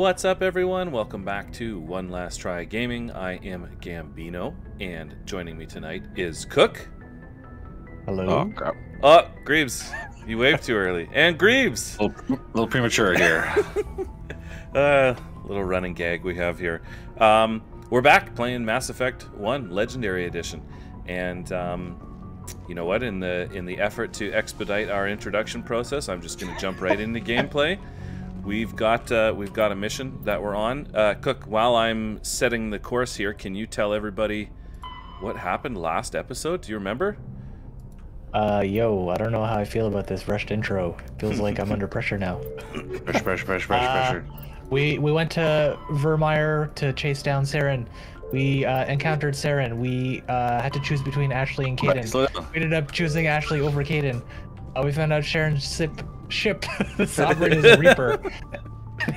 What's up, everyone? Welcome back to One Last Try Gaming. I am Gambino, and joining me tonight is Cook. Hello. Oh, crap. Oh, Greaves. You waved too early. And Greaves! A little premature here. Little running gag we have here. We're back playing Mass Effect 1 Legendary Edition. And, you know what? In the effort to expedite our introduction process, I'm just going to jump right into gameplay. We've got a mission that we're on. Cook, while I'm setting the course here, can you tell everybody what happened last episode? Do you remember? Yo, I don't know how I feel about this rushed intro. Feels like I'm under pressure now. Pressure. We went to Vermeer to chase down Saren. We encountered Saren. We had to choose between Ashley and Caden. We ended up choosing Ashley over Caden. We found out Sharon's ship, the Sovereign, is a Reaper.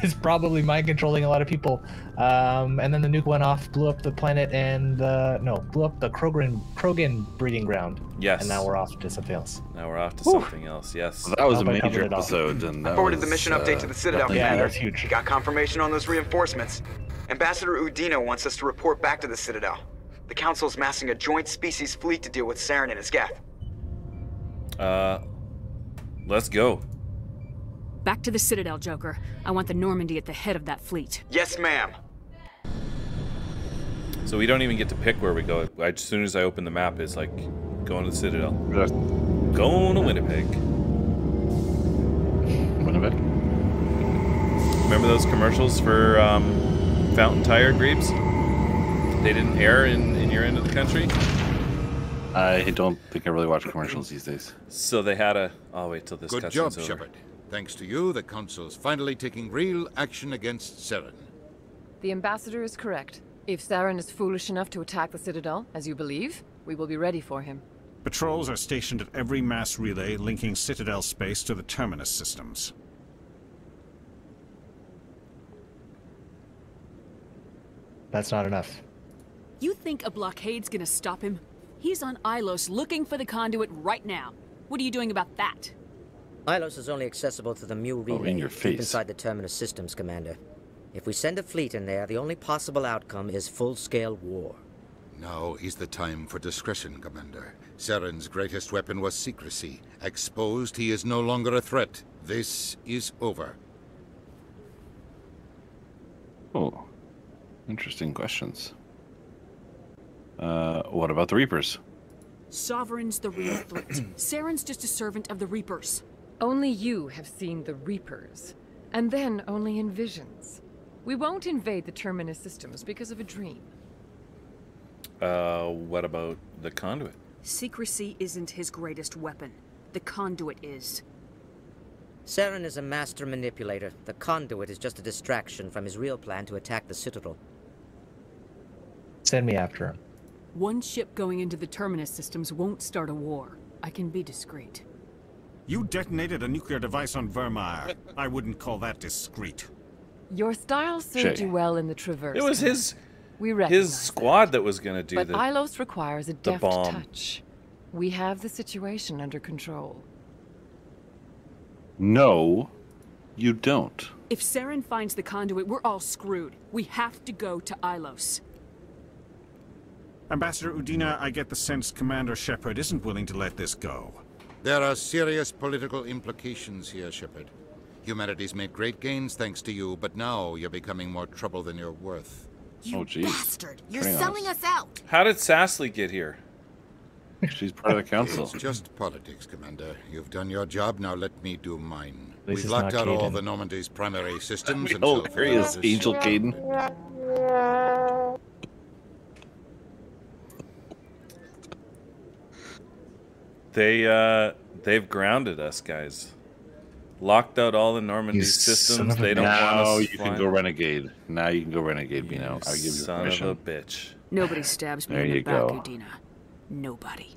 It's probably mind controlling a lot of people. And then the nuke went off, blew up the planet, and blew up the Krogan breeding ground. Yes. And now we're off to something else. Now we're off to something else. Yes. Well, that was a major episode. And I forwarded the mission update to the Citadel yeah, commander. that's huge. We got confirmation on those reinforcements. Ambassador Udina wants us to report back to the Citadel. The Council's massing a joint species fleet to deal with Saren and his geth. Let's go. Back to the Citadel, Joker. I want the Normandy at the head of that fleet. Yes, ma'am. So we don't even get to pick where we go. As soon as I open the map, it's like going to the Citadel. Going to Winnipeg. Winnipeg? Remember those commercials for Fountain Tire, Greaves? They didn't air in your end of the country? I don't think I really watch commercials these days. So they had a... I'll wait till this Good cutscene's job, over. Shepard. Thanks to you, the Council's finally taking real action against Saren. The Ambassador is correct. If Saren is foolish enough to attack the Citadel, as you believe, we will be ready for him. Patrols are stationed at every mass relay linking Citadel space to the Terminus systems. That's not enough. You think a blockade's gonna stop him? He's on Ilos looking for the conduit right now. What are you doing about that? Ilos is only accessible to the Mu relay in your deep face. inside the Terminus systems, Commander. If we send a fleet in there, the only possible outcome is full-scale war. Now is the time for discretion, Commander. Saren's greatest weapon was secrecy. Exposed, he is no longer a threat. This is over. Oh, interesting questions. What about the Reapers? Sovereign's the real threat. Saren's just a servant of the Reapers. Only you have seen the Reapers, and then only in visions. We won't invade the Terminus systems because of a dream. What about the conduit? Secrecy isn't his greatest weapon. The conduit is. Saren is a master manipulator. The conduit is just a distraction from his real plan to attack the Citadel. Send me after him. One ship going into the Terminus systems won't start a war. I can be discreet. You detonated a nuclear device on Vermeer. I wouldn't call that discreet. Your style served Shay. you well in the Traverse. It was We his recognize squad that was going to do but the... Ilos requires a deft bomb. touch. We have the situation under control. No, you don't. If Saren finds the conduit, we're all screwed. We have to go to Ilos. Ambassador Udina, I get the sense Commander Shepard isn't willing to let this go. There are serious political implications here, Shepard. Humanity's made great gains thanks to you, but now you're becoming more trouble than you're worth. Oh, jeez. Bastard! You're Very selling honest. us out! How did Sassley get here? She's part of the council. It's just politics, Commander. You've done your job, now let me do mine. This We've is locked not out all Caden. the Normandy's primary systems Oh, until there he is, further notice. Angel Caden. They've grounded us, guys. Locked out all the Normandy You son systems. of a They don't want Now us you can flying. go Renegade. Now you can go Renegade, Bino. I'll give you Son permission. of a bitch. Nobody stabs me There in the you back, go. Udina. Nobody.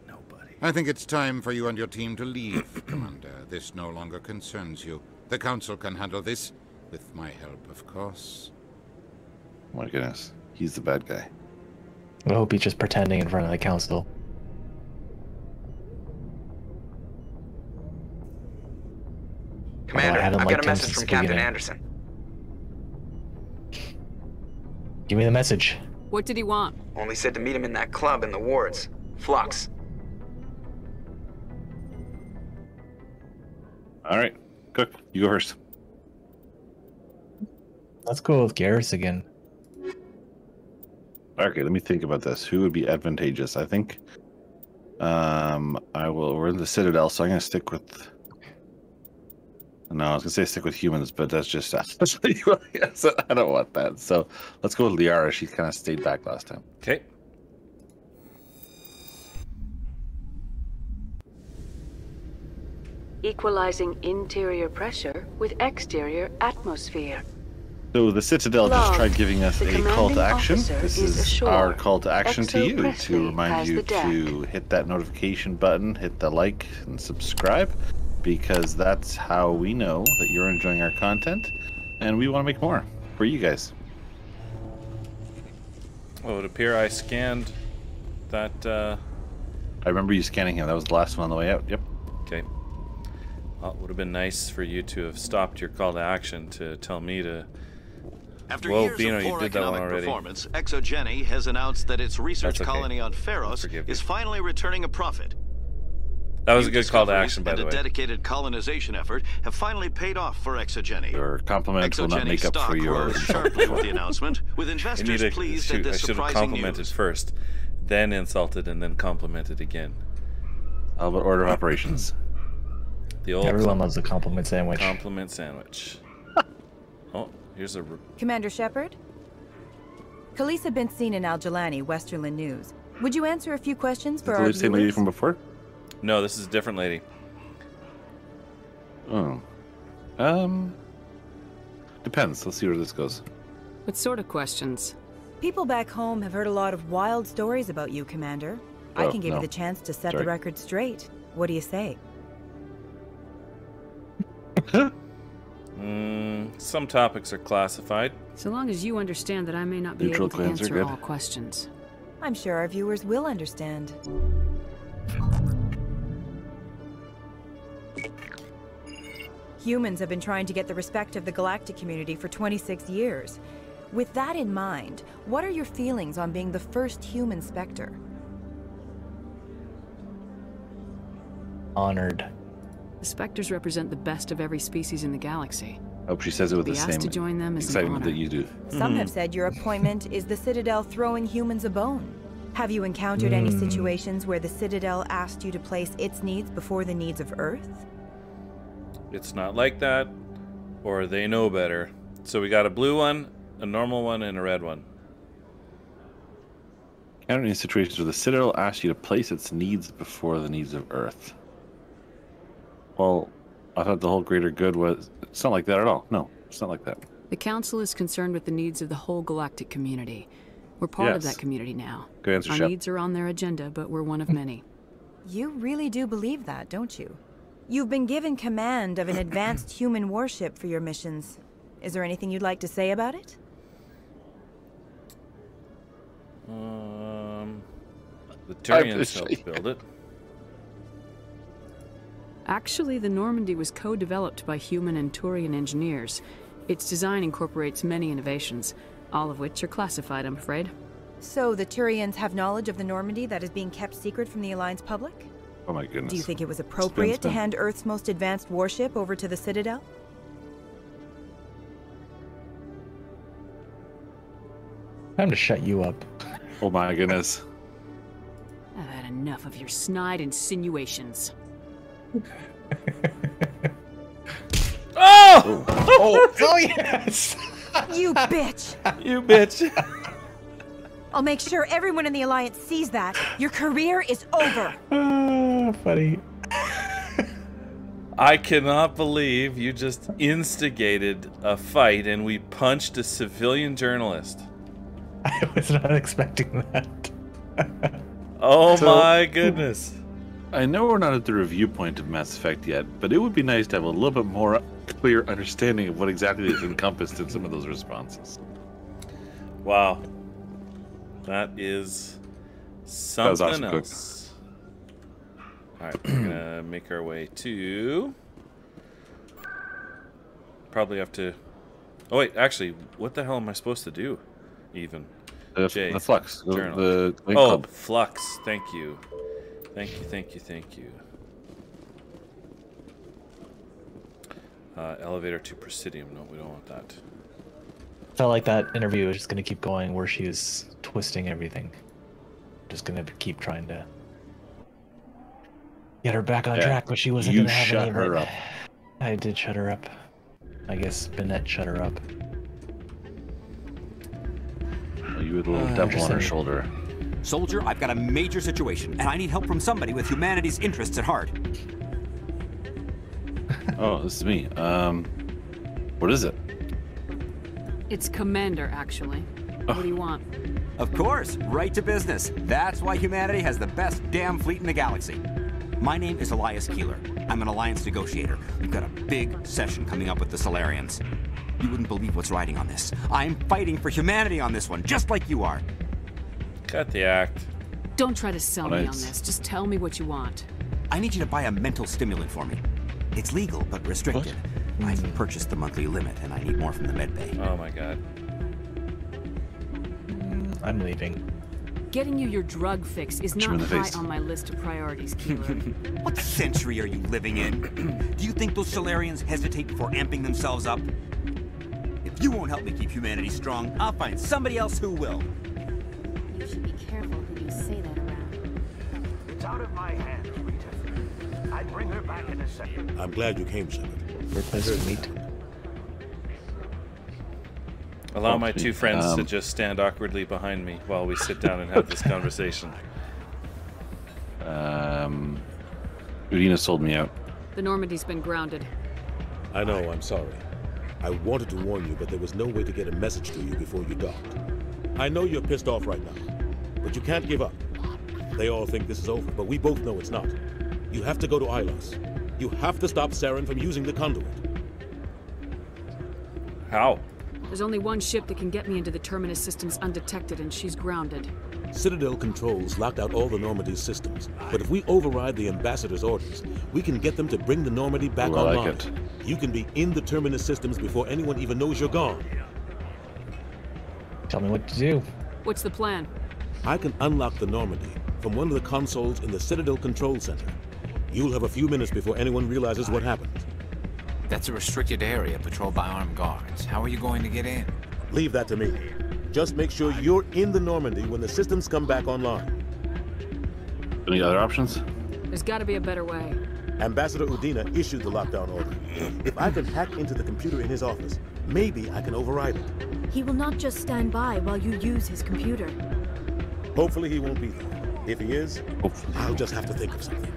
Nobody. I think it's time for you and your team to leave, Commander. This no longer concerns you. The Council can handle this, with my help, of course. Oh my goodness. He's the bad guy. I hope he's just pretending in front of the council. Commander, I haven't I've got liked a him message since from the Captain beginning. Anderson. Give me the message. What did he want? Only said to meet him in that club in the wards. Flux. All right, Cook, you go first. Let's go with Garrus again. Okay, let me think about this. Who would be advantageous? I think I will. We're in the Citadel, so I'm going to stick with. No, I was going to say stick with humans, but that's just. I don't want that. So let's go with Liara. She kind of stayed back last time. Okay. Equalizing interior pressure with exterior atmosphere. So the Citadel just tried giving us a call to action. This is our call to action to you, to remind you to hit that notification button, hit the like and subscribe, because that's how we know that you're enjoying our content, and we want to make more for you guys. Oh, it would appear I scanned that. I remember you scanning him. That was the last one on the way out. Yep. Okay. Well, it would have been nice for you to have stopped your call to action to tell me to. After Well, years Bino, of you poor did that one economic already. performance, Exogeny has announced that its research That's okay. colony on Pharos is finally returning a profit. That was a New good call to discoveries action, by and the way. a dedicated colonization effort have finally paid off for Exogeny. Your compliments will not Exogeny make up stock for your rose sharply with the announcement, with investors pleased at this I should have surprising complimented news. first, then insulted, and then complimented again. How about order of operations? The old Everyone loves a compliment sandwich. compliment sandwich. Oh, here's a. Commander Shepard? Khaleesa been seen in Al-Jalani, Westerland News. Would you answer a few questions for our Is the same lady viewers? from before? No, this is a different lady. Oh. Depends. Let's see where this goes. What sort of questions? People back home have heard a lot of wild stories about you, Commander. I Oh, can give no. you the chance to set Sorry. the record straight. What do you say? Some topics are classified. So long as you understand that I may not be Neutral able to clans are answer good. all questions. I'm sure our viewers will understand. Humans have been trying to get the respect of the galactic community for 26 years. With that in mind, what are your feelings on being the first human Spectre? Honored. The Spectres represent the best of every species in the galaxy. I hope she says it with To the be asked same to join them is an excitement honor. that you do. Some have said your appointment is the Citadel throwing humans a bone. Have you encountered any situations where the Citadel asked you to place its needs before the needs of Earth? It's not like that, or they know better. So we got a blue one, a normal one, and a red one. Encounter any situations where the Citadel asks you to place its needs before the needs of Earth? Well, I thought the whole greater good was... It's not like that at all. No, it's not like that. The Council is concerned with the needs of the whole galactic community. We're part of Yes. that community now. Good answer, Our Shep. needs are on their agenda, but we're one of many. You really do believe that, don't you? You've been given command of an advanced human warship for your missions. Is there anything you'd like to say about it? The Tyrians helped build it. Actually, the Normandy was co-developed by human and Turian engineers. Its design incorporates many innovations, all of which are classified, I'm afraid. So the Turians have knowledge of the Normandy that is being kept secret from the Alliance public? Oh my goodness. Do you think it was appropriate Spin. to hand Earth's most advanced warship over to the Citadel? Time to shut you up. Oh my goodness. I've had enough of your snide insinuations. Oh! Oh yes! You bitch! You bitch! I'll make sure everyone in the Alliance sees that. Your career is over. Funny. I cannot believe you just instigated a fight and we punched a civilian journalist. I was not expecting that. Oh So- my goodness. I know we're not at the review point of Mass Effect yet, but it would be nice to have a little bit more clear understanding of what exactly is encompassed in some of those responses. Wow. That is something was awesome, Cook. else. Alright, we're gonna make our way to... Probably have to... Oh wait, actually, what the hell am I supposed to do? Even. The Flux. Journal. The club. Flux. Thank you. Thank you, thank you, thank you. Elevator to Presidium. No, we don't want that. Felt like that interview was just going to keep going where she was twisting everything. Just going to keep trying to get her back on track, but she wasn't going to have any of it. You shut her up. I did shut her up. I guess Bennett shut her up. You with a little devil on her shoulder. Soldier, I've got a major situation, and I need help from somebody with humanity's interests at heart. Oh, this is me. What is it? It's Commander, actually. Oh. What do you want? Of course, right to business. That's why humanity has the best damn fleet in the galaxy. My name is Elias Keeler. I'm an alliance negotiator. We've got a big session coming up with the Solarians. You wouldn't believe what's riding on this. I'm fighting for humanity on this one, just like you are. Cut the act. Don't try to sell me on this. Just tell me what you want. I need you to buy a mental stimulant for me. It's legal, but restricted. I've purchased the monthly limit, and I need more from the medbay. Oh my god. I'm leaving. Getting you your drug fix is not high on my list of priorities, Keeler. What century are you living in? Do you think those Solarians hesitate before amping themselves up? If you won't help me keep humanity strong, I'll find somebody else who will. You should be careful who you say that around. It's out of my hands, Rita. I'd bring her back in a second. I'm glad you came, Shepard. We're pleasant to meet. Allow my two friends to just stand awkwardly behind me while we sit down and have this conversation. Udina sold me out. The Normandy's been grounded. I know, I'm sorry. I wanted to warn you, but there was no way to get a message to you before you docked. I know you're pissed off right now, but you can't give up. They all think this is over, but we both know it's not. You have to go to Ilos. You have to stop Saren from using the conduit. How? There's only one ship that can get me into the Terminus systems undetected, and she's grounded. Citadel controls locked out all the Normandy's systems, but if we override the Ambassador's orders, we can get them to bring the Normandy back online. I like it. You can be in the Terminus systems before anyone even knows you're gone. Tell me what to do. What's the plan? I can unlock the Normandy from one of the consoles in the Citadel Control Center. You'll have a few minutes before anyone realizes what happened. That's a restricted area patrolled by armed guards. How are you going to get in? Leave that to me. Just make sure you're in the Normandy when the systems come back online. Any other options? There's got to be a better way. Ambassador Udina issued the lockdown order. If I can hack into the computer in his office, maybe I can override it. He will not just stand by while you use his computer. Hopefully he won't be there. If he is, I'll just have to think of something.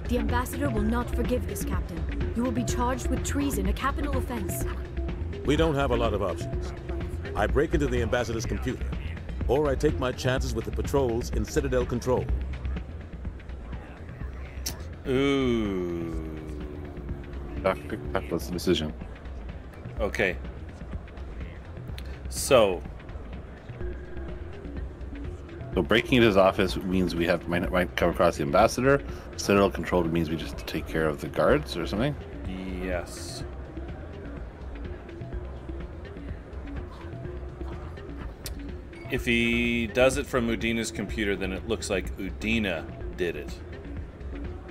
The Ambassador will not forgive this, Captain. You will be charged with treason, a capital offense. We don't have a lot of options. I break into the Ambassador's computer, or I take my chances with the patrols in Citadel Control. Ooh. That's the decision. Okay. So breaking into his office means we might come across the Ambassador. Citadel Control means we just take care of the guards or something? Yes. If he does it from Udina's computer, then it looks like Udina did it.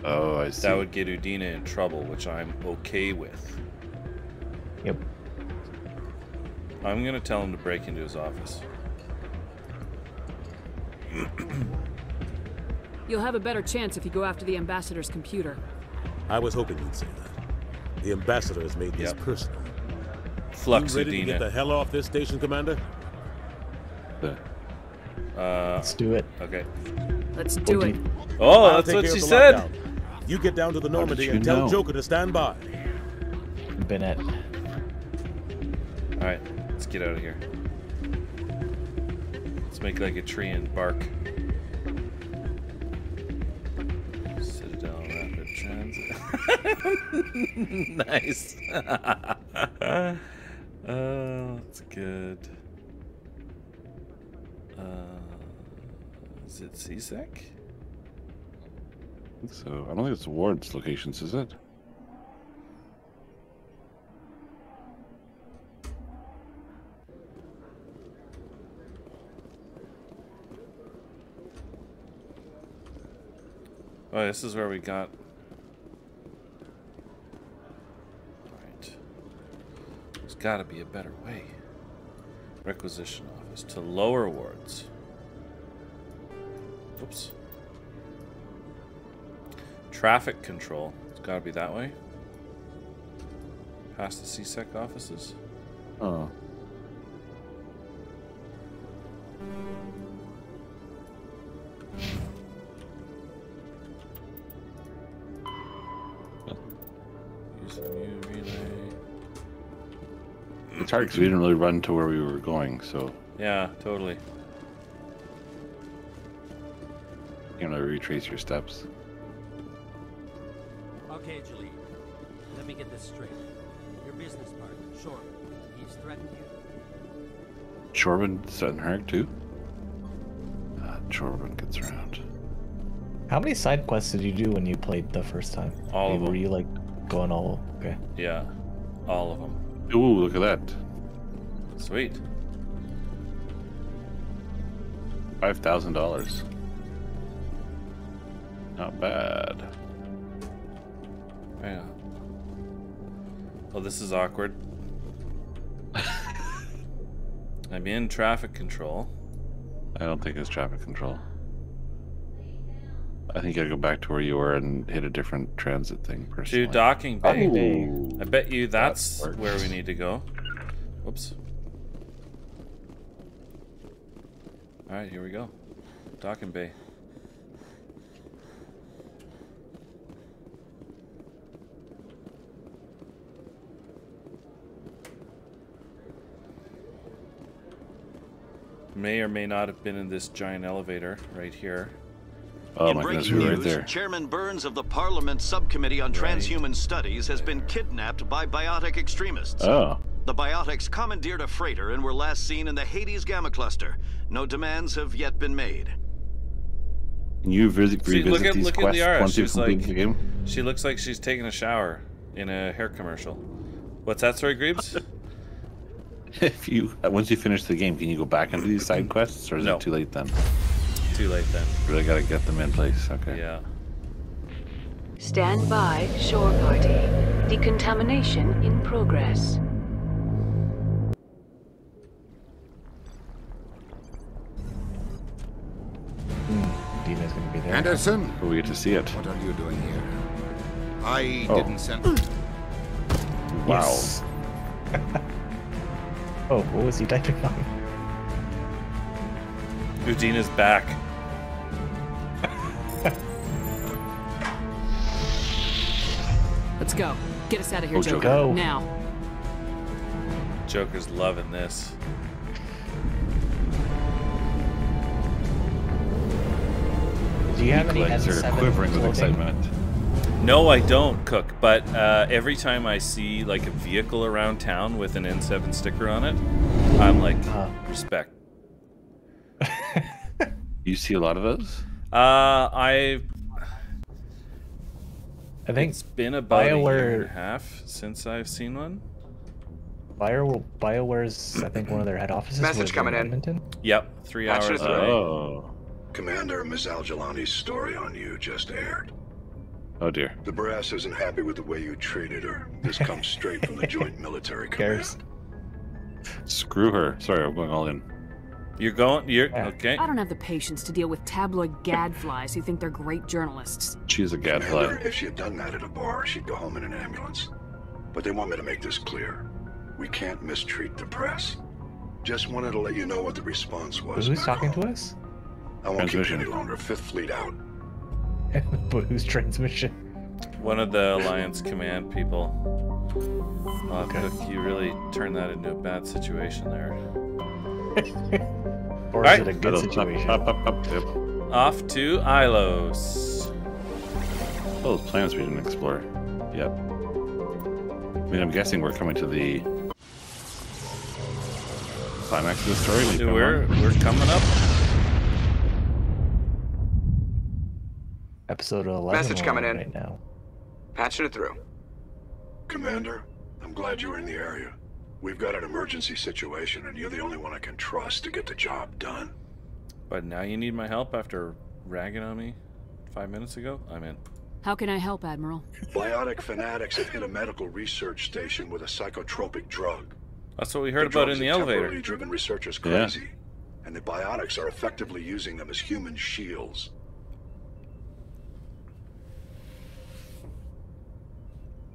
Oh, I see. That would get Udina in trouble, which I'm okay with. Yep. I'm gonna tell him to break into his office. You'll have a better chance if you go after the Ambassador's computer. I was hoping you'd say that. The Ambassador has made this personal. Flux, you ready Udina. to get the hell off this station, Commander? Let's do it. Okay. Let's do it. Oh, I'll that's take what care she of the said. lockdown. You get down to the Normandy you and tell know? Joker to stand by. Bennett. All right, let's get out of here. Let's make like a tree and bark. Citadel Rapid Transit. Nice. Oh, that's good. Is it CSEC? So I don't think it's Ward's locations, is it? Oh, this is where we got... Alright. There's gotta be a better way. Requisition office to lower wards. Oops. Traffic control. It's gotta be that way. Past the CSEC offices. Oh. Use the new relay. It's hard because we didn't really run to where we were going, so. Yeah, totally. You know, retrace your steps. Okay, Julie. Let me get this straight. Your business partner, Shorman, he's threatened you? Shorban threatened her too? Shorban gets around. How many side quests did you do when you played the first time? All of them. Were you like going all... Okay. Yeah, all of them. Ooh, look at that. Sweet. $5,000. Not bad. Yeah. Oh, this is awkward. I'm in traffic control. I don't think it's traffic control. I think you gotta go back to where you were and hit a different transit thing personally. To docking bay. Oh, I bet you that's that where we need to go. Whoops. Alright, here we go. Docking bay. May or may not have been in this giant elevator right here. Oh my goodness, we're right there. Chairman Burns of the Parliament Subcommittee on Transhuman Studies has been kidnapped by biotic extremists. Oh. The biotics commandeered a freighter and were last seen in the Hades Gamma Cluster. No demands have yet been made. Can you revisit these quests once you've completed the game? She looks like she's taking a shower in a hair commercial. What's that story, Greebs? If you once you finish the game, can you go back and do these side quests, or is it too late then? Too late then. Really gotta get them in place. Okay. Yeah. Stand by, shore party. Decontamination in progress. Dina's gonna be there. Anderson? We get to see it. What are you doing here? I Oh. didn't send... Wow. Yes. Oh, what was he typing on? Udina's back. Let's go. Get us out of here, Oh, Joker. Joker. Now. Joker's loving this. Do you have any Legs are N7 quivering with clothing? excitement. No, I don't, Cook. But every time I see like a vehicle around town with an N7 sticker on it, I'm like, respect. You see a lot of those? I think it's been about a year and a BioWare- half since I've seen one. BioWare's, I think, one of their head offices. Message was coming in. Edmonton. Yep, 3 Patch hours it away. Oh. Commander, Ms. Al-Jalani's story on you just aired. Oh dear. The brass isn't happy with the way you treated her. This comes straight from the Joint Military Command. Screw her. Sorry, I'm going all in. You're okay. I don't have the patience to deal with tabloid gadflies who think they're great journalists. She's a Commander, gadfly. if she had done that at a bar, she'd go home in an ambulance. But they want me to make this clear. We can't mistreat the press. Just wanted to let you know what the response was. Who's back talking home. to us? I won't keep you Transmission. any longer. Fifth Fleet out. But whose transmission? One of the Alliance Command people. Oh, Cook, you really turned that into a bad situation there. Or Right. is it a good situation? Yep. Off to Ilos. Oh, those planets we didn't explore. Yep. I mean, I'm guessing we're coming to the climax of the story. Like, We're coming up. Episode 11. Message coming in. right now. Patching it through. Commander, I'm glad you were in the area. We've got an emergency situation, and you're the only one I can trust to get the job done. But now you need my help after ragging on me? 5 minutes ago? I'm in. How can I help, Admiral? Biotic fanatics have hit a medical research station with a psychotropic drug. That's what we heard about in the elevator. The driven researchers crazy, and the biotics are effectively using them as human shields.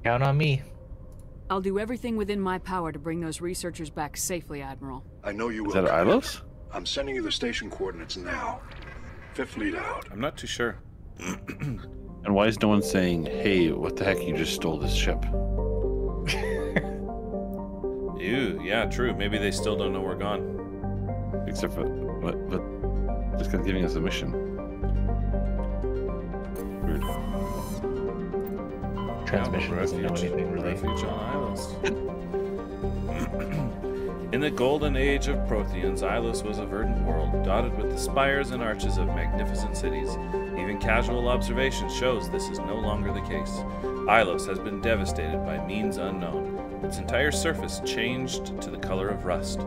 Count on me. I'll do everything within my power to bring those researchers back safely, Admiral. I know you will. Is that Ilos? I'm sending you the station coordinates now. Fifth fleet out. I'm not too sure. And why is no one saying, hey, what the heck, you just stole this ship? Ew, yeah, true. Maybe they still don't know we're gone. Except for, what? Just giving us a mission. Weird. Transmission doesn't know anything really. Refuge on Ilos. In the golden age of Protheans, Ilos was a verdant world, dotted with the spires and arches of magnificent cities. Even casual observation shows this is no longer the case. Ilos has been devastated by means unknown. Its entire surface changed to the color of rust.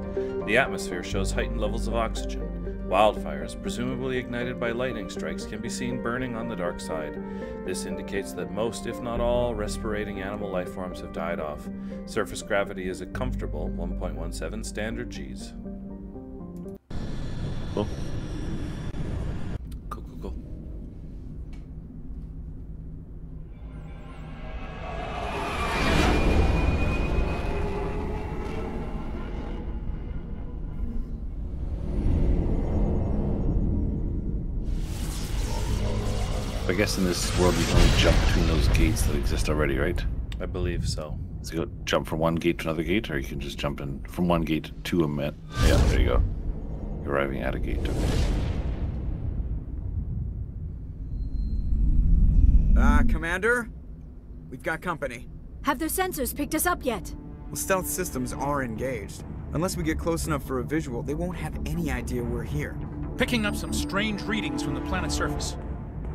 The atmosphere shows heightened levels of oxygen. Wildfires, presumably ignited by lightning strikes, can be seen burning on the dark side. This indicates that most, if not all, respirating animal life forms have died off. Surface gravity is a comfortable 1.17 standard Gs. Cool. Cool. I guess in this world you can only jump between those gates that exist already, right? I believe so. So you go jump from one gate to another gate, or you can just jump in from one gate to a minute. Yeah, there you go. You're arriving at a gate. Commander? We've got company. Have their sensors picked us up yet? Well, stealth systems are engaged. Unless we get close enough for a visual, they won't have any idea we're here. Picking up some strange readings from the planet's surface.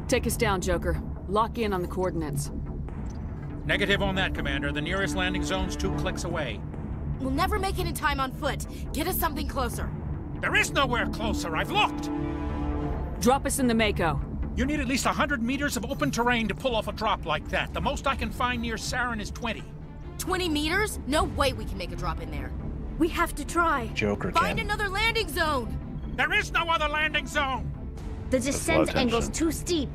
Take us down, Joker. Lock in on the coordinates. Negative on that, Commander. The nearest landing zone's 2 clicks away. We'll never make it in time on foot. Get us something closer. There is nowhere closer. I've looked. Drop us in the Mako. You need at least 100 meters of open terrain to pull off a drop like that. The most I can find near Saren is 20. 20 meters? No way we can make a drop in there. We have to try. Joker Find another landing zone. There is no other landing zone. The descent angle's too steep.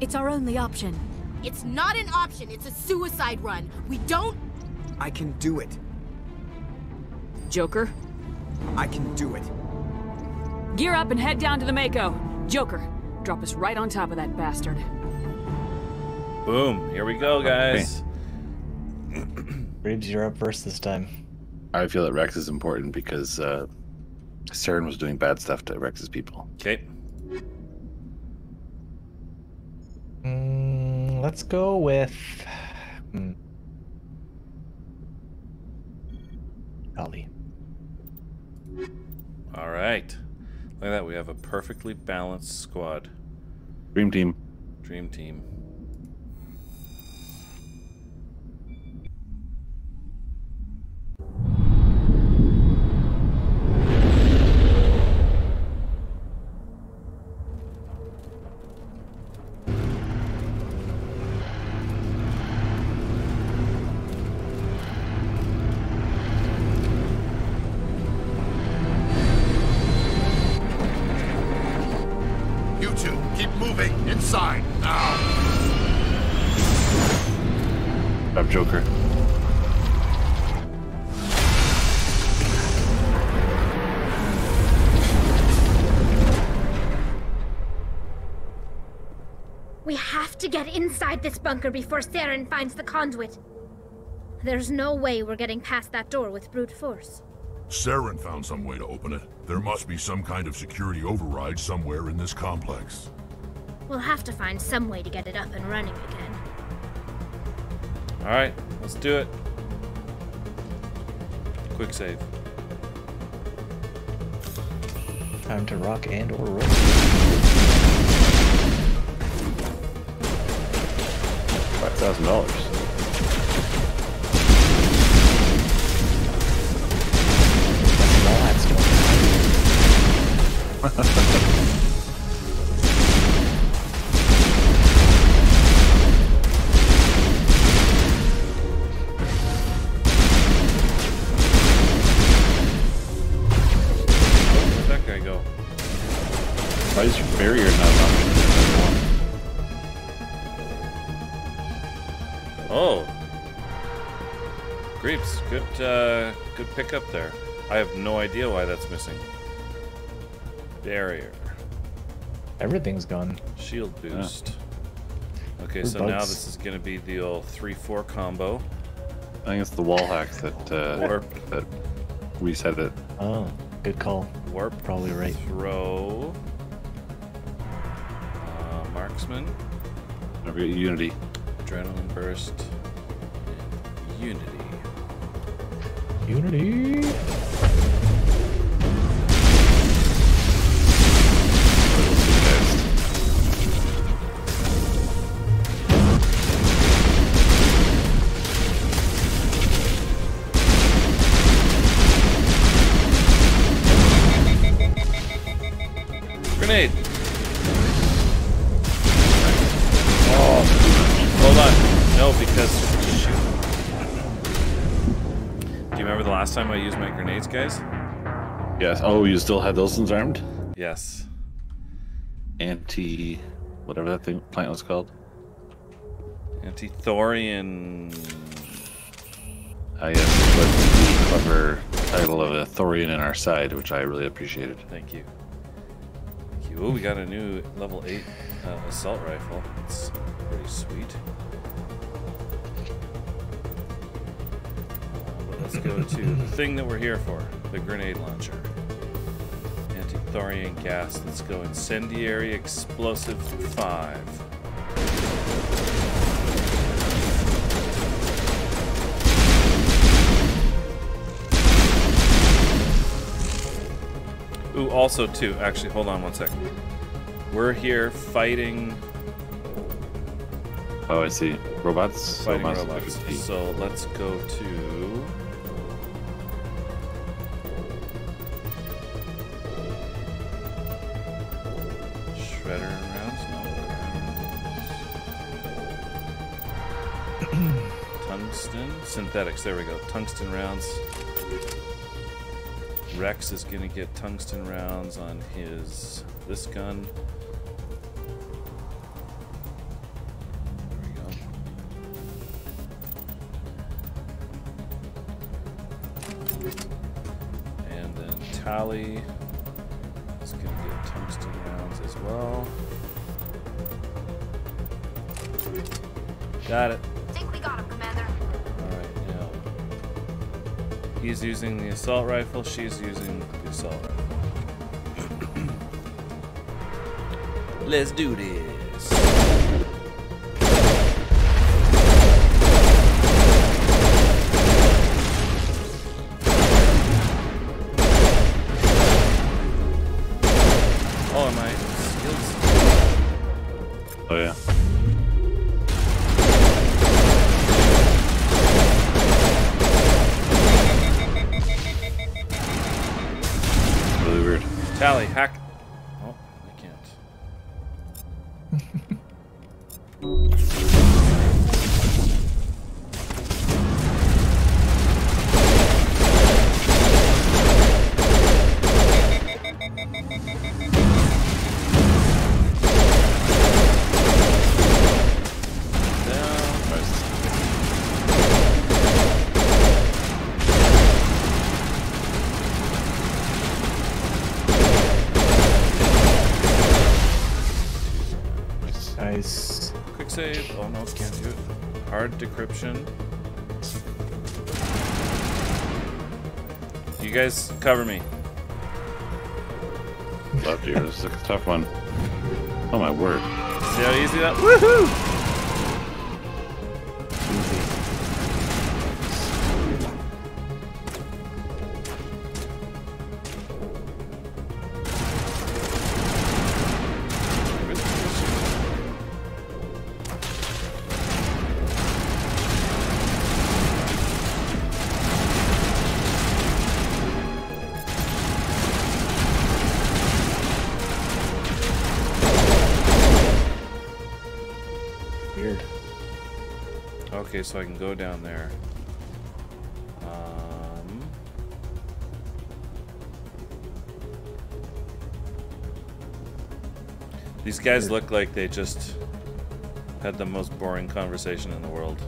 It's our only option. It's not an option. It's a suicide run. We don't... I can do it. Joker? I can do it. Gear up and head down to the Mako. Joker, drop us right on top of that bastard. Boom. Here we go, guys. Reeves, you're up first this time. I feel that Rex is important because Saren was doing bad stuff to Rex's people. Okay. Let's go with... Ollie. All right. Look at that. We have a perfectly balanced squad. Dream team. Dream team. Inside, now! Grab Joker. We have to get inside this bunker before Saren finds the conduit. There's no way we're getting past that door with brute force. Saren found some way to open it. There must be some kind of security override somewhere in this complex. We'll have to find some way to get it up and running again. Alright, let's do it. Quick save. Time to rock and or roll. $5,000. Why is your barrier not on? Oh. Creeps, good pickup there. I have no idea why that's missing. Barrier. Everything's gone. Shield boost. Okay, Or so bugs. now this is going to be the old 3-4 combo. I think it's the wall hacks that Warp. that reset it. Oh, good call. Warp. Probably right. Throw. Marksman. I've got Unity. Adrenaline burst. And Unity. Unity. Grenade. Oh, hold on. No, because shoot. Do you remember the last time I used my grenades, guys? Yes. Oh, you still had those ones armed? Yes. Anti, whatever that thing plant was called. Anti-thorian. Ah, yes, but the clever title of a Thorian in our side, which I really appreciated. Thank you. Thank you. Oh, we got a new level 8 assault rifle. That's pretty sweet. But let's go to the thing that we're here for, the grenade launcher. Anti-thorian gas. Let's go incendiary explosive 5. Ooh, also too, actually, hold on one second. We're here fighting... Oh, I see. Robots? Fighting robots. So let's go to... Shredder rounds? No. Tungsten? Synthetics, there we go. Tungsten rounds. Rex is gonna get tungsten rounds on this gun. There we go. And then Tally is gonna get tungsten rounds as well. Got it. Think we got him, Commander. Alright, now. He's using the assault rifle, she's using the assault rifle. Let's do this. Oh, am I skills? Oh, yeah. Really weird. Tally, hack. Oh, I can't. Nice. Quick save. Oh no, can't do it. Hard decryption. You guys cover me. Left here. This is a tough one. Oh my word. See how easy that? Woohoo! Weird. Okay, so I can go down there. These guys look like they just had the most boring conversation in the world.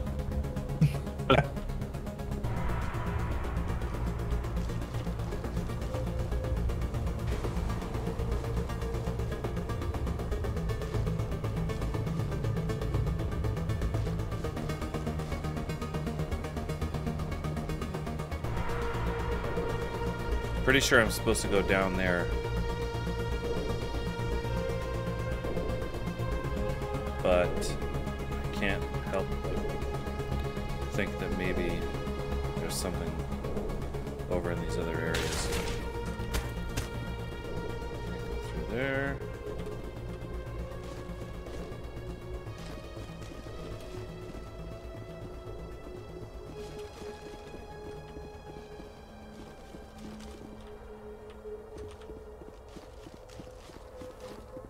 Pretty sure I'm supposed to go down there. But I can't help but think that maybe there's something over in these other areas. Go through there.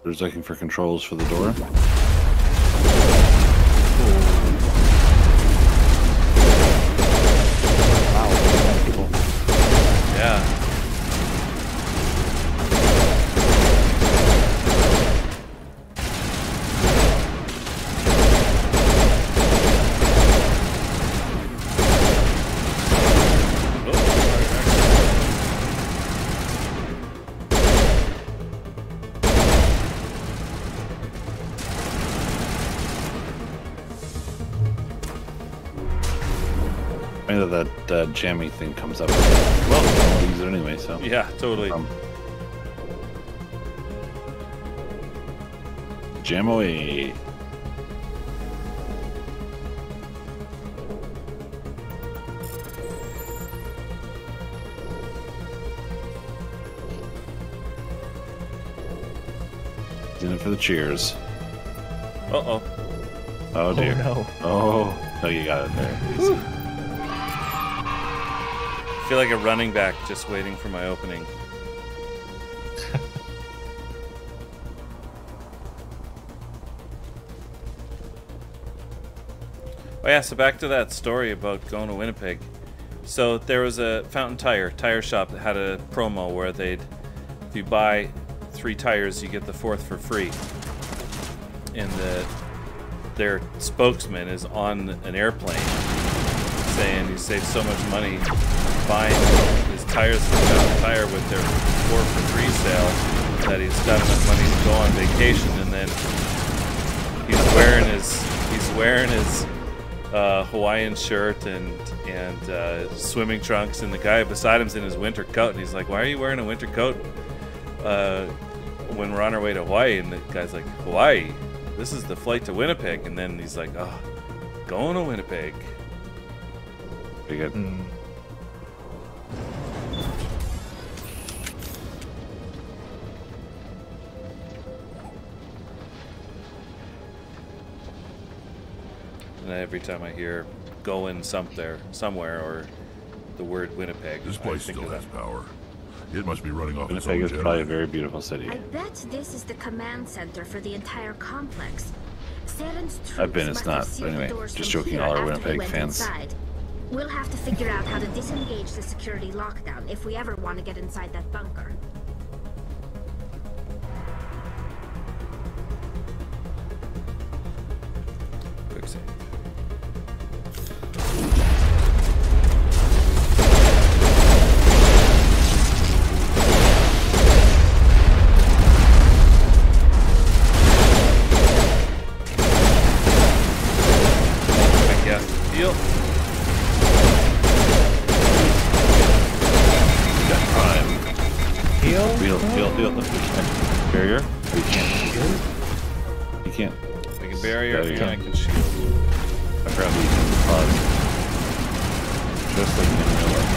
There's looking for controls for the door. Yeah. That jammy thing comes up. Well, I'll use it anyway, so. Yeah, totally. Jam away. In it for the cheers. Uh-oh. Oh dear. Oh no. Oh, no, you got it there. Easy. I feel like a running back just waiting for my opening. Oh yeah, so back to that story about going to Winnipeg. So there was a Fountain tire shop that had a promo where they'd, if you buy 3 tires, you get the 4th for free. And their spokesman is on an airplane saying he saved so much money buying his tires from Fountain Tire with their 4 for 3 sale that he's got enough money to go on vacation, and then he's wearing his Hawaiian shirt and swimming trunks, and the guy beside him's in his winter coat, and he's like, "Why are you wearing a winter coat when we're on our way to Hawaii?" And the guy's like, "Hawaii? This is the flight to Winnipeg." And then he's like, "Oh, going to Winnipeg." Pretty good. And every time I hear "going somewhere" or the word Winnipeg, this place still has power. It must be running off its own Winnipeg is probably a generator. very beautiful city. I bet this is the command center for the entire complex. Saren's troops I've been, it's must not. have sealed But anyway, the doors just from joking, here all our after we Winnipeg went fans. inside. We'll have to figure out how to disengage the security lockdown if we ever want to get inside that bunker. Quick save. Heal. Got time. Heal? Heal. Barrier? Or you can't. You can't. I can barrier There you and go. I can shield. I forgot we can pause. Just like in real life.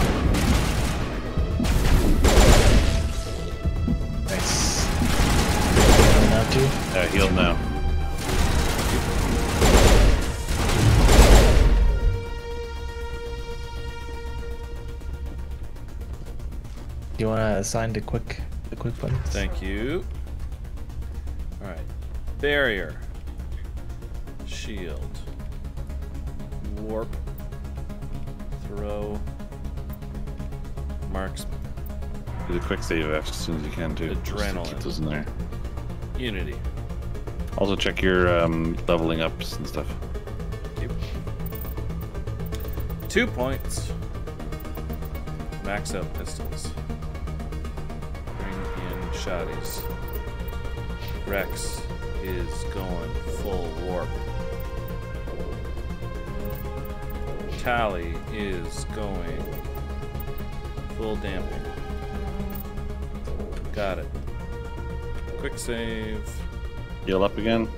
Nice. Heal now too? Yeah, healed now. Do you want to assign the quick buttons? Thank you. All right. Barrier. Shield. Warp. Throw. Marksman. Do the quick save as soon as you can too. Adrenaline. Just to keep those in there. Unity. Also check your leveling ups and stuff. Yep. 2 points. Max out pistols. Bring in shotties. Rex is going full warp. Tally is going full damping. Got it. Quick save. Heal up again.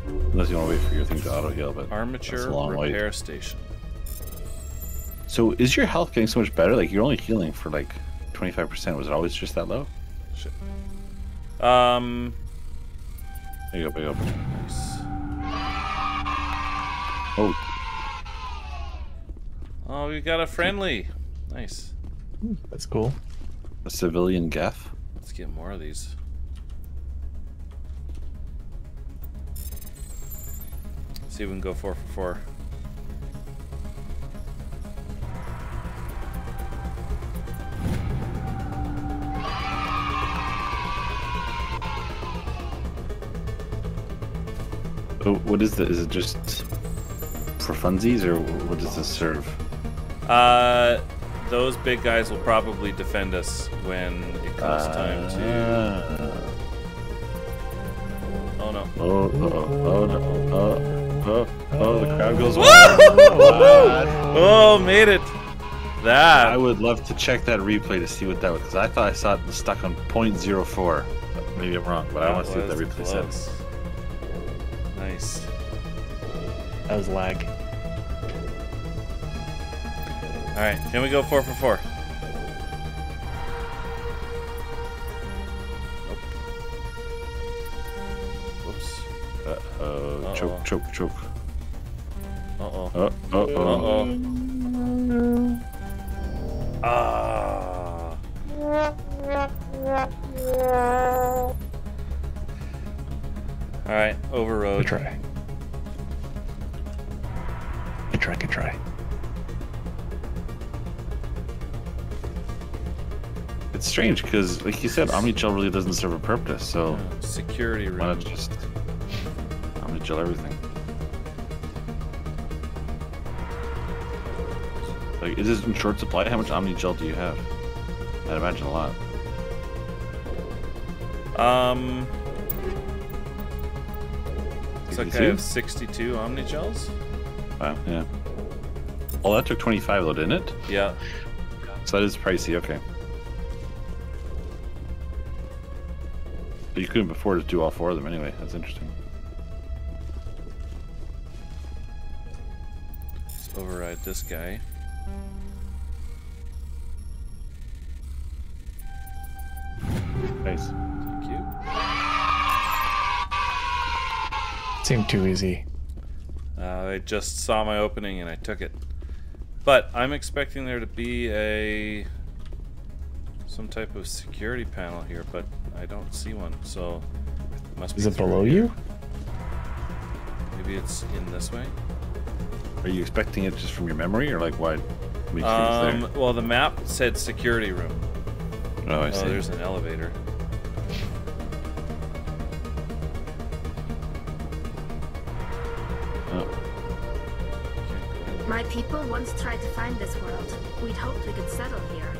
Unless you want to wait for your thing to auto heal, but armature repair station. So is your health getting so much better? Like you're only healing for like 25%. Was it always just that low? Shit. There you go. Nice. Oh. Oh, we got a friendly. Nice. That's cool. A civilian Geth. Let's get more of these. See if we can go 4 for 4. Oh, what is this? Is it just for funsies, or what does this serve? Those big guys will probably defend us when it comes time to. Oh no! Oh, the crowd goes wild. Oh, made it! That I would love to check that replay to see what that was, because I thought I saw it stuck on 0.04. Maybe I'm wrong, but I want to see what that replay says. Nice. That was lag. Alright, can we go 4 for 4? Nope. Whoops. Uh-oh. Choke. Uh-oh. Uh-oh. Ah. Alright, overrode. Good try. It's strange because, like you said, Omnigel really doesn't serve a purpose. So security room. Why not just Omnigel everything? Like, is this in short supply? How much Omnigel do you have? I'd imagine a lot. Looks like I have 62 Omnigels. Wow, yeah. Oh, that took 25 though, didn't it? Yeah. So that is pricey, okay. But you couldn't afford to do all 4 of them anyway. That's interesting. Let's override this guy. Nice. Thank you. Seemed too easy. I just saw my opening and I took it. But I'm expecting there to be some type of security panel here, but I don't see one, so it must be. Is it below you? Maybe it's in this way. Are you expecting it just from your memory, or like what makes things there? Well, the map said security room. Oh, I see. There's an elevator. My people once tried to find this world. We'd hoped we could settle here.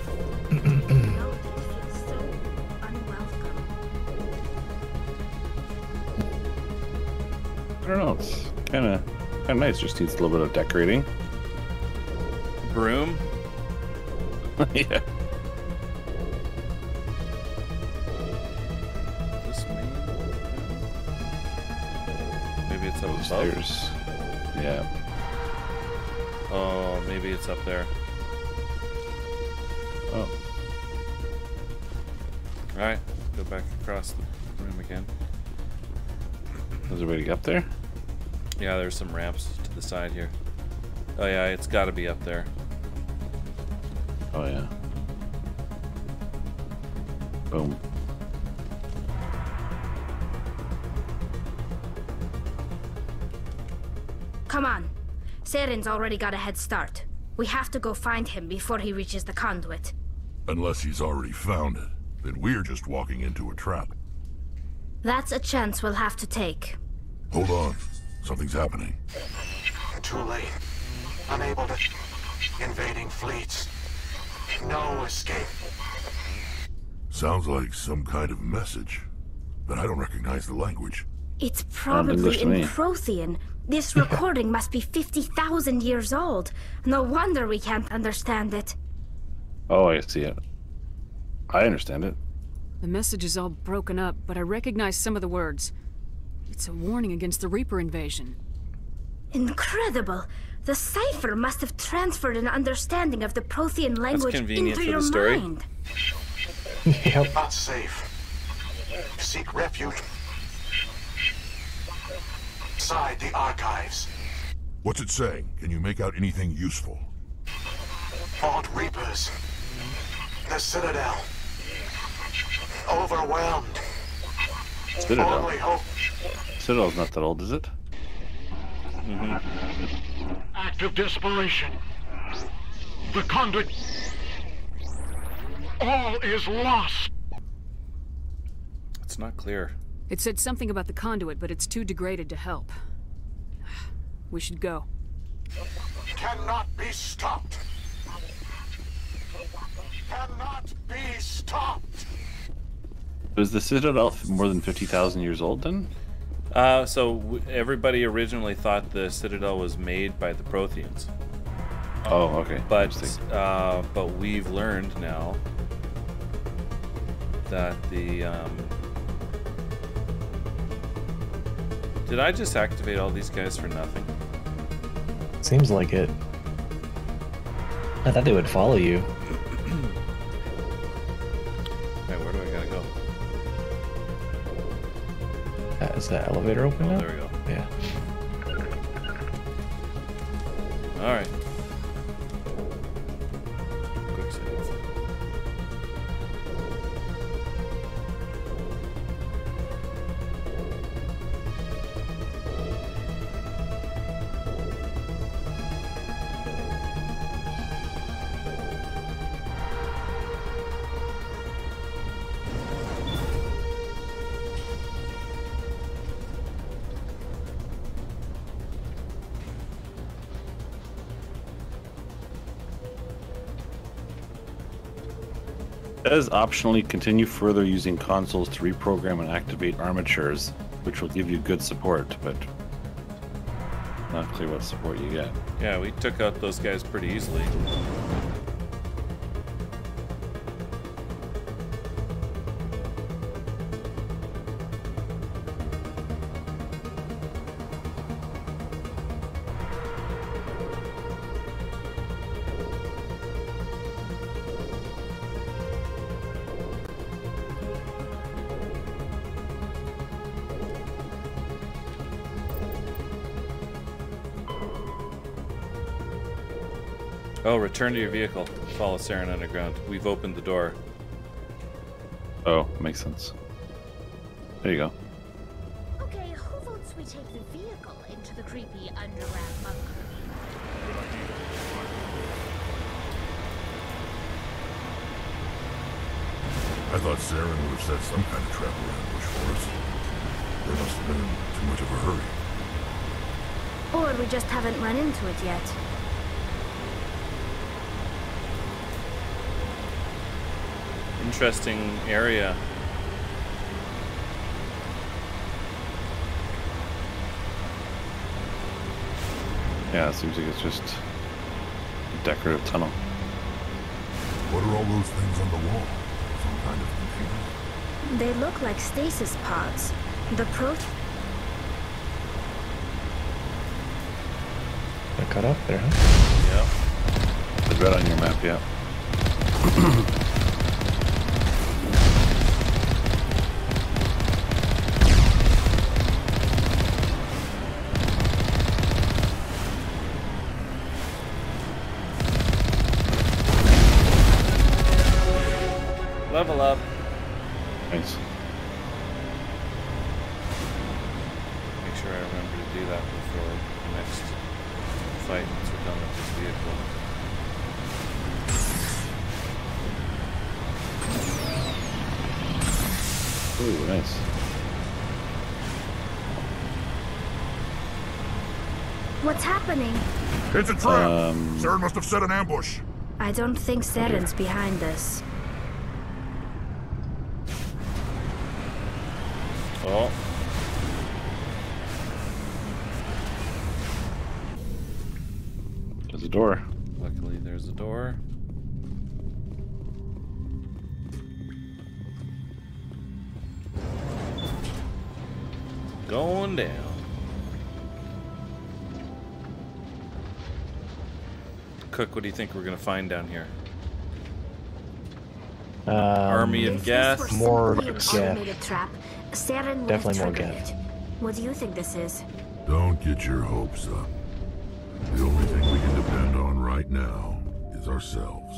No, it feels so unwelcome. I don't know. It's kind of nice. Just needs a little bit of decorating. Broom. Yeah. This maybe it's up above. Stairs. Yeah. Oh, maybe it's up there. Oh. Alright, go back across the room again. Is there a way to get up there? Yeah, there's some ramps to the side here. Oh yeah, it's got to be up there. Oh yeah. Boom. Come on. Saren's already got a head start. We have to go find him before he reaches the conduit. Unless he's already found it, then we're just walking into a trap. That's a chance we'll have to take. Hold on. Something's happening. Too late. Unable to... Invading fleets. No escape. Sounds like some kind of message, but I don't recognize the language. It's probably in Prothean. This recording must be 50,000 years old. No wonder we can't understand it. Oh, I see it. I understand it. The message is all broken up, but I recognize some of the words. It's a warning against the Reaper invasion. Incredible! The cipher must have transferred an understanding of the Prothean language into your mind. Yep. Not safe. Seek refuge inside the archives. What's it saying? Can you make out anything useful? Fought Reapers. The Citadel. Overwhelmed. Citadel. Only hope. Citadel's not that old, is it? Act of desperation. The conduit. All is lost. It's not clear. It said something about the conduit, but it's too degraded to help. We should go. Cannot be stopped. Cannot be stopped. Was the Citadel more than 50,000 years old then? Everybody originally thought the Citadel was made by the Protheans. Oh, okay. But we've learned now that the did I just activate all these guys for nothing? Seems like it. I thought they would follow you. Wait, where do I gotta go? Is that elevator open now? There we go. Yeah. All right. Quick save. It says optionally continue further using consoles to reprogram and activate armatures, which will give you good support, but not clear what support you get. Yeah, we took out those guys pretty easily. Oh, return to your vehicle. Follow Saren underground. We've opened the door. Oh, makes sense. There you go. Okay, who votes we take the vehicle into the creepy underground bunker? I thought Saren would have set some kind of trap or ambush for us. There must have been too much of a hurry. Or we just haven't run into it yet. Interesting area. Yeah, it seems like it's just a decorative tunnel. What are all those things on the wall? Some kind of container? They look like stasis pods. The They're cut up there, huh? Yep. It's red on your map, yeah. Level up. Nice. Make sure I remember to do that before the next fight once we're done with this vehicle. Ooh, nice. What's happening? It's a trap! Saren must have set an ambush. I don't think Saren's behind this. Oh. There's a door. Luckily, there's a door. Going down. Cook, what do you think we're gonna find down here? Army of gas. More gas. Definitely more gas. What do you think this is? Don't get your hopes up. The only thing we can depend on right now is ourselves.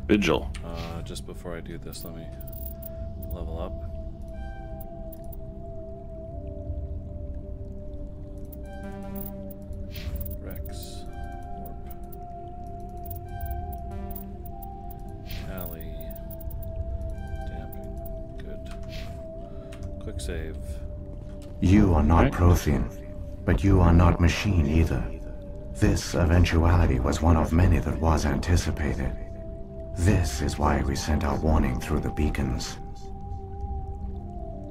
Vigil. Just before I do this, let me level up. Rex. Warp. Tally. Damping. Good. Quick save. You are not Prothean, but you are not machine either. This eventuality was one of many that was anticipated. This is why we sent our warning through the beacons.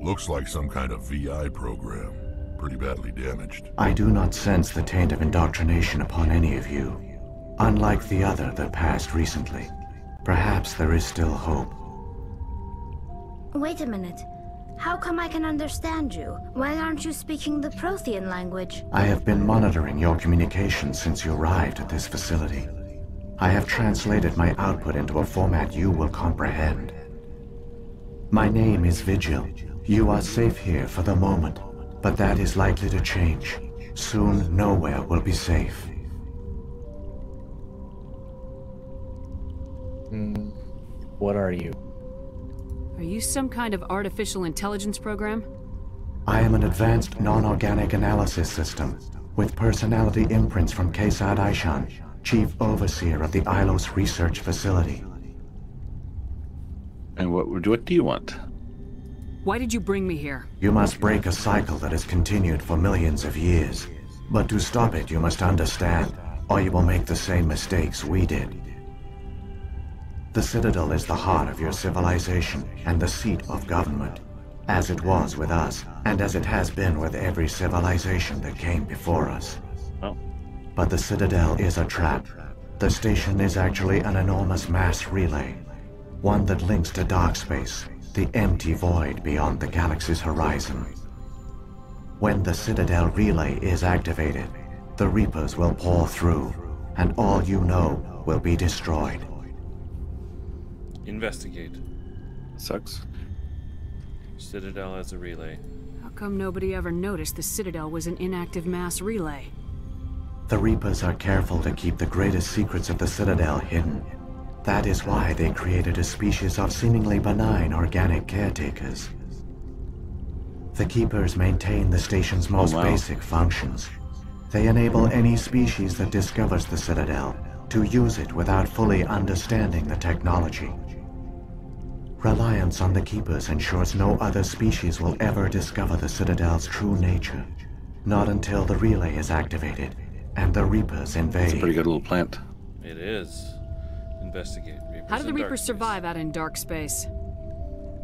Looks like some kind of VI program. Pretty badly damaged. I do not sense the taint of indoctrination upon any of you. Unlike the other that passed recently. Perhaps there is still hope. Wait a minute. How come I can understand you? Why aren't you speaking the Prothean language? I have been monitoring your communications since you arrived at this facility. I have translated my output into a format you will comprehend. My name is Vigil. You are safe here for the moment, but that is likely to change. Soon, nowhere will be safe. What are you? Are you some kind of artificial intelligence program? I am an advanced non-organic analysis system, with personality imprints from Kesad Aishan, Chief Overseer of the Ilos Research Facility. And what do you want? Why did you bring me here? You must break a cycle that has continued for millions of years. But to stop it, you must understand, or you will make the same mistakes we did. The Citadel is the heart of your civilization and the seat of government, as it was with us, and as it has been with every civilization that came before us. Oh. But the Citadel is a trap. The station is actually an enormous mass relay, one that links to dark space, the empty void beyond the galaxy's horizon. When the Citadel relay is activated, the Reapers will pour through, and all you know will be destroyed. Investigate. Sucks. Citadel as a relay. How come nobody ever noticed the Citadel was an inactive mass relay? The Reapers are careful to keep the greatest secrets of the Citadel hidden. That is why they created a species of seemingly benign organic caretakers. The Keepers maintain the station's most basic functions. They enable any species that discovers the Citadel to use it without fully understanding the technology. Reliance on the Keepers ensures no other species will ever discover the Citadel's true nature. Not until the relay is activated and the Reapers invade. It's a pretty good little plant. It is. Investigate. Reapers. How do the Reapers survive out in dark space?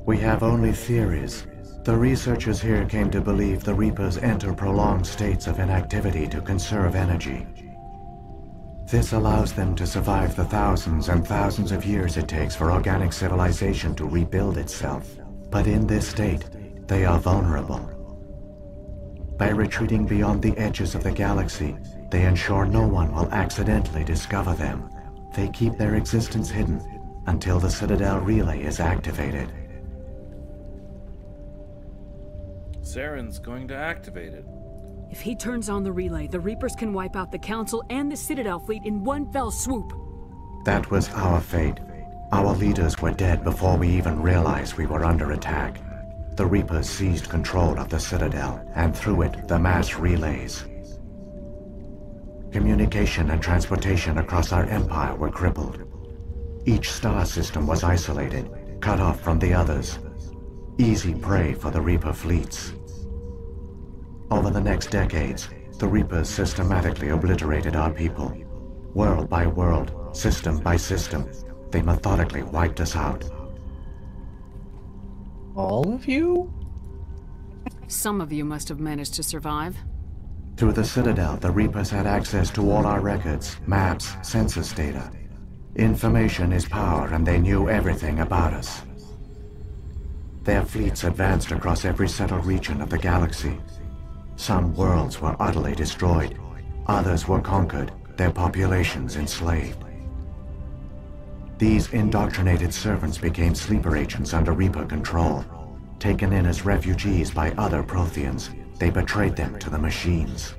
We have only theories. The researchers here came to believe the Reapers enter prolonged states of inactivity to conserve energy. This allows them to survive the thousands and thousands of years it takes for organic civilization to rebuild itself. But in this state, they are vulnerable. By retreating beyond the edges of the galaxy, they ensure no one will accidentally discover them. They keep their existence hidden until the Citadel relay is activated. Saren's going to activate it. If he turns on the relay, the Reapers can wipe out the Council and the Citadel fleet in one fell swoop. That was our fate. Our leaders were dead before we even realized we were under attack. The Reapers seized control of the Citadel, and through it, the mass relays. Communication and transportation across our empire were crippled. Each star system was isolated, cut off from the others. easy prey for the Reaper fleets. Over the next decades, the Reapers systematically obliterated our people. World by world, system by system, they methodically wiped us out. All of you? Some of you must have managed to survive. Through the Citadel, the Reapers had access to all our records, maps, census data. Information is power, and they knew everything about us. Their fleets advanced across every settled region of the galaxy. Some worlds were utterly destroyed. Others were conquered, their populations enslaved. These indoctrinated servants became sleeper agents under Reaper control. Taken in as refugees by other Protheans, they betrayed them to the machines.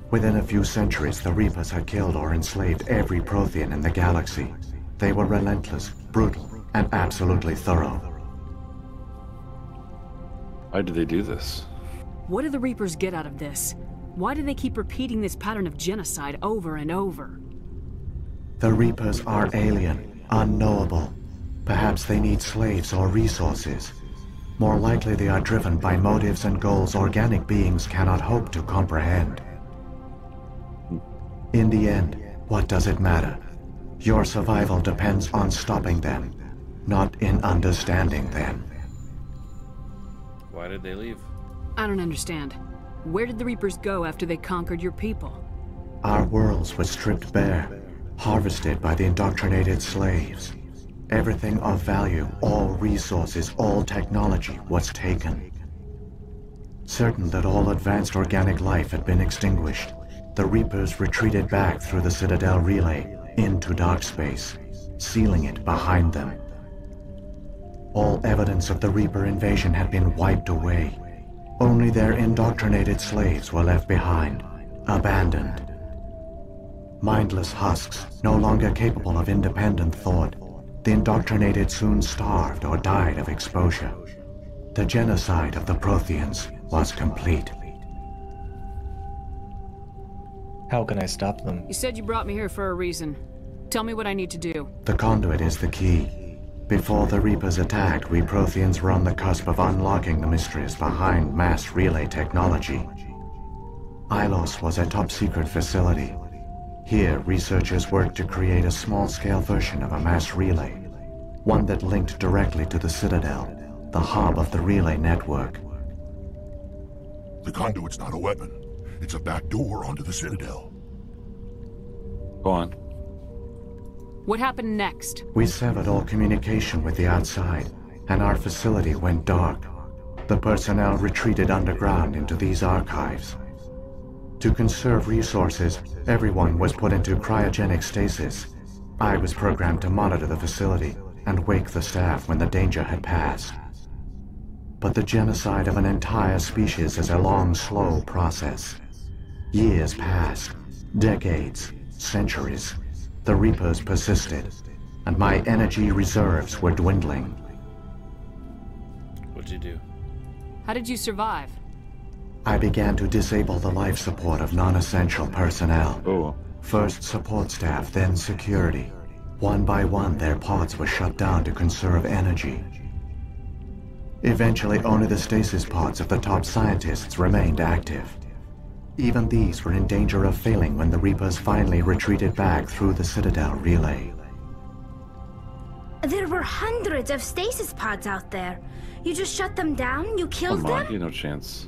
Within a few centuries, the Reapers had killed or enslaved every Prothean in the galaxy. They were relentless, brutal, and absolutely thorough. Why did they do this? What do the Reapers get out of this? Why do they keep repeating this pattern of genocide over and over? The Reapers are alien, unknowable. Perhaps they need slaves or resources. More likely they are driven by motives and goals organic beings cannot hope to comprehend. In the end, what does it matter? Your survival depends on stopping them, not in understanding them. Why did they leave? I don't understand. Where did the Reapers go after they conquered your people? Our worlds were stripped bare, harvested by the indoctrinated slaves. Everything of value, all resources, all technology was taken. Certain that all advanced organic life had been extinguished, the Reapers retreated back through the Citadel relay into dark space, sealing it behind them. All evidence of the Reaper invasion had been wiped away. Only their indoctrinated slaves were left behind, abandoned. Mindless husks, no longer capable of independent thought, the indoctrinated soon starved or died of exposure. The genocide of the Protheans was complete. How can I stop them? You said you brought me here for a reason. Tell me what I need to do. The conduit is the key. Before the Reapers attacked, we Protheans were on the cusp of unlocking the mysteries behind mass relay technology. Ilos was a top-secret facility. Here, researchers worked to create a small-scale version of a mass relay, one that linked directly to the Citadel, the hub of the relay network. The conduit's not a weapon. It's a back door onto the Citadel. Go on. What happened next? We severed all communication with the outside, and our facility went dark. The personnel retreated underground into these archives. To conserve resources, everyone was put into cryogenic stasis. I was programmed to monitor the facility and wake the staff when the danger had passed. But the genocide of an entire species is a long, slow process. Years passed, decades, centuries. The Reapers persisted, and my energy reserves were dwindling. What'd you do? How did you survive? I began to disable the life support of non-essential personnel. First support staff, then security. One by one, their pods were shut down to conserve energy. Eventually, only the stasis pods of the top scientists remained active. Even these were in danger of failing when the Reapers finally retreated back through the Citadel relay. There were hundreds of stasis pods out there. You just shut them down? You killed Come on, them? you no chance.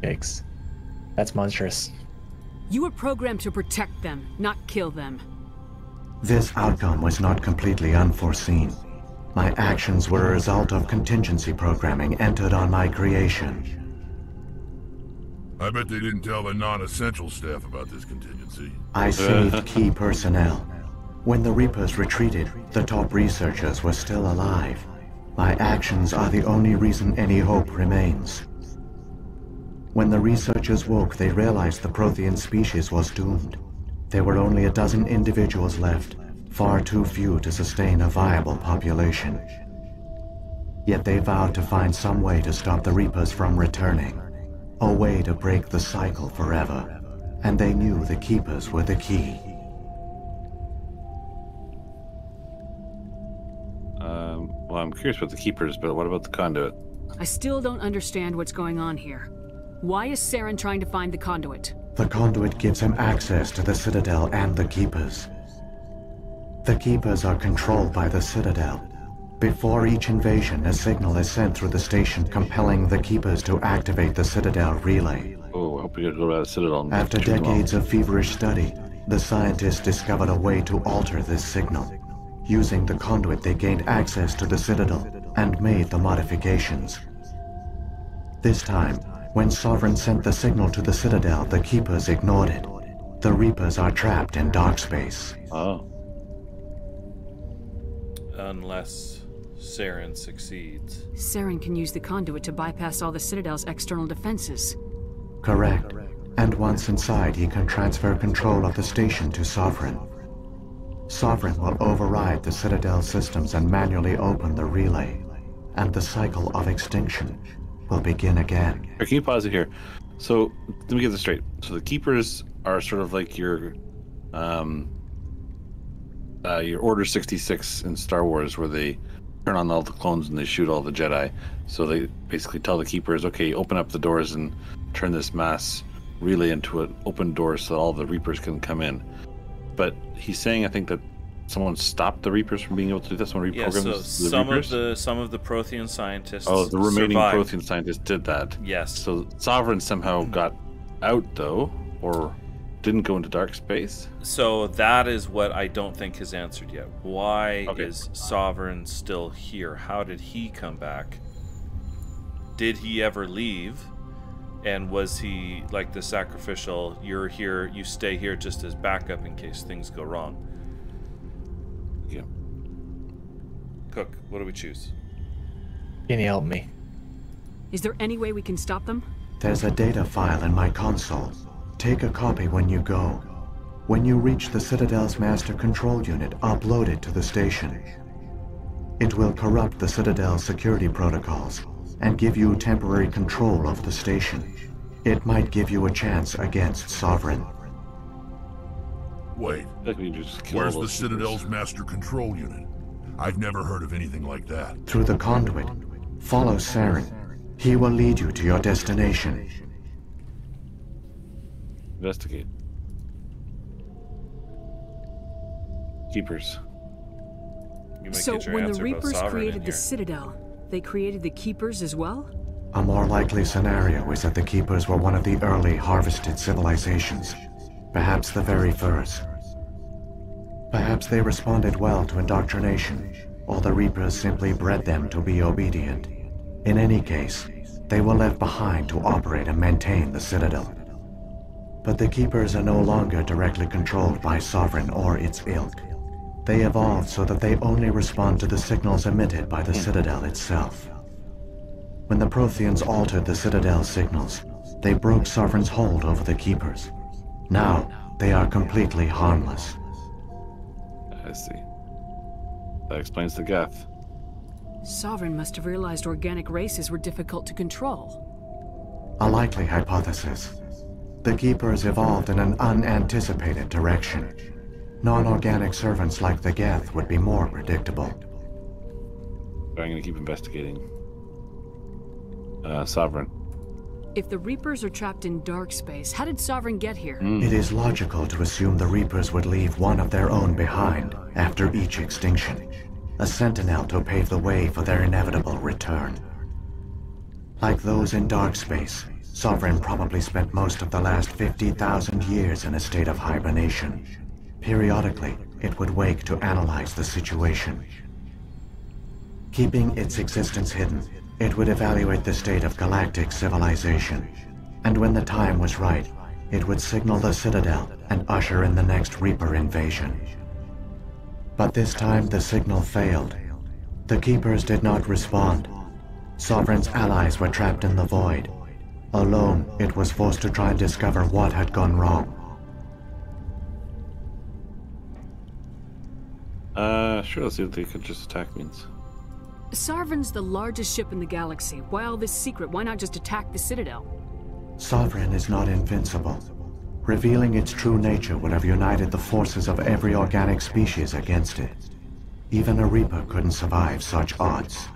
Yikes. That's monstrous. You were programmed to protect them, not kill them. This outcome was not completely unforeseen. My actions were a result of contingency programming entered on my creation. I bet they didn't tell the non-essential staff about this contingency. I saved key personnel. When the Reapers retreated, the top researchers were still alive. My actions are the only reason any hope remains. When the researchers woke, they realized the Prothean species was doomed. There were only a dozen individuals left, far too few to sustain a viable population. Yet they vowed to find some way to stop the Reapers from returning, a way to break the cycle forever, and they knew the Keepers were the key. I'm curious about the Keepers, but what about the conduit? I still don't understand what's going on here. Why is Saren trying to find the conduit? The conduit gives him access to the Citadel and the Keepers. The Keepers are controlled by the Citadel. Before each invasion, a signal is sent through the station compelling the Keepers to activate the Citadel relay. Oh, I hope we get to go to the Citadel. After decades of feverish study, the scientists discovered a way to alter this signal. Using the conduit, they gained access to the Citadel and made the modifications. This time, when Sovereign sent the signal to the Citadel, the Keepers ignored it. The Reapers are trapped in dark space. Oh. Unless Saren succeeds. Saren can use the conduit to bypass all the Citadel's external defenses. Correct. And once inside, he can transfer control of the station to Sovereign. Sovereign will override the Citadel systems and manually open the relay. And the cycle of extinction will begin again. Can you pause it here? So, let me get this straight. So the Keepers are sort of like your Order 66 in Star Wars, where they turn on all the clones and they shoot all the Jedi. So they basically tell the Keepers, okay, open up the doors and turn this mass relay into an open door so all the Reapers can come in. But he's saying, I think, that someone stopped the Reapers from being able to do this. Someone reprogrammed so some of the Prothean scientists. Oh, the remaining survived. Prothean scientists did that. Yes. So Sovereign somehow got out, though, or didn't go into dark space. So that is what I don't think is answered yet. Why is Sovereign still here? How did he come back? Did he ever leave? And was he like the sacrificial, you're here, you stay here just as backup in case things go wrong? Yeah. Cook, what do we choose? Can you help me? Is there any way we can stop them? There's a data file in my console. Take a copy when you go. When you reach the Citadel's master control unit, upload it to the station. It will corrupt the Citadel's security protocols and give you temporary control of the station. It might give you a chance against Sovereign. Wait, where's the Citadel's master control unit? I've never heard of anything like that. Through the conduit, follow Saren. He will lead you to your destination. Investigate. Keepers. So when the Reapers created the Citadel, they created the Keepers as well? A more likely scenario is that the Keepers were one of the early harvested civilizations. Perhaps the very first. Perhaps they responded well to indoctrination, or the Reapers simply bred them to be obedient. In any case, they were left behind to operate and maintain the Citadel. But the Keepers are no longer directly controlled by Sovereign or its ilk. They evolved so that they only respond to the signals emitted by the Citadel itself. When the Protheans altered the Citadel's signals, they broke Sovereign's hold over the Keepers. Now, they are completely harmless. I see. That explains the Geth. Sovereign must have realized organic races were difficult to control. A likely hypothesis. The Keepers evolved in an unanticipated direction. Non-organic servants like the Geth would be more predictable. I'm going to keep investigating. Sovereign. If the Reapers are trapped in dark space, how did Sovereign get here? It is logical to assume the Reapers would leave one of their own behind after each extinction. A sentinel to pave the way for their inevitable return. Like those in dark space, Sovereign probably spent most of the last 50,000 years in a state of hibernation. Periodically, it would wake to analyze the situation. Keeping its existence hidden, it would evaluate the state of galactic civilization. And when the time was right, it would signal the Citadel and usher in the next Reaper invasion. But this time the signal failed. The Keepers did not respond. Sovereign's allies were trapped in the void. Alone, it was forced to try and discover what had gone wrong. Sure, let's see what they could just attack means. Sovereign's the largest ship in the galaxy. Why all this secret? Why not just attack the Citadel? Sovereign is not invincible. Revealing its true nature would have united the forces of every organic species against it. Even a Reaper couldn't survive such odds.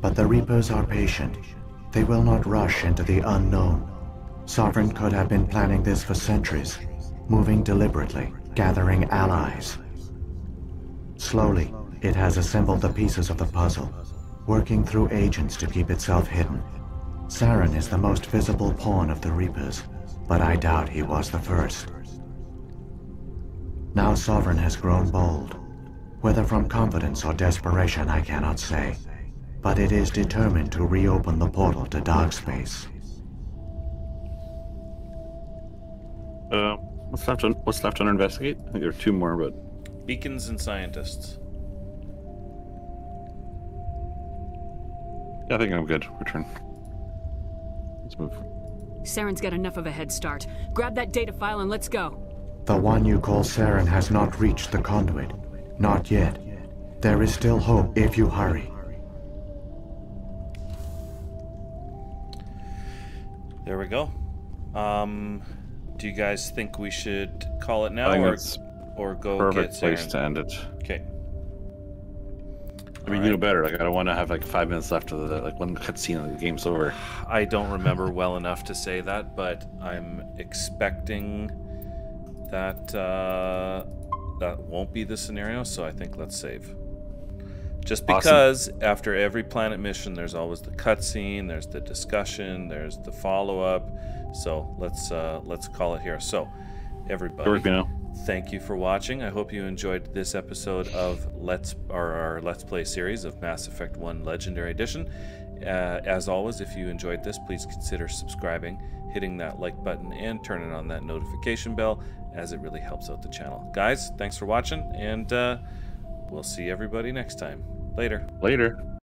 But the Reapers are patient. They will not rush into the unknown. Sovereign could have been planning this for centuries, moving deliberately, gathering allies. Slowly, it has assembled the pieces of the puzzle, working through agents to keep itself hidden. Saren is the most visible pawn of the Reapers, but I doubt he was the first. Now Sovereign has grown bold. Whether from confidence or desperation, I cannot say. But it is determined to reopen the portal to dark space. What's left on investigate? I think there are 2 more, but... Beacons and scientists. Yeah, I think I'm good. Return. Let's move. Saren's got enough of a head start. Grab that data file and let's go. The one you call Saren has not reached the conduit. Not yet. There is still hope if you hurry. There we go. Do you guys think we should call it now, or go perfect get Saren? Place to end it. Okay. I mean, you know better. Like, I don't want to have like 5 minutes left of the one cutscene and the game's over. I don't remember well enough to say that, but I'm expecting that that won't be the scenario. So I think let's save. Just because after every planet mission, there's always the cutscene, there's the discussion, there's the follow-up. So let's call it here. So, everybody, thank you for watching. I hope you enjoyed this episode of our Let's Play series of Mass Effect 1 Legendary Edition. As always, if you enjoyed this, please consider subscribing, hitting that like button, and turning on that notification bell, as it really helps out the channel. Guys, thanks for watching, and we'll see everybody next time. Later.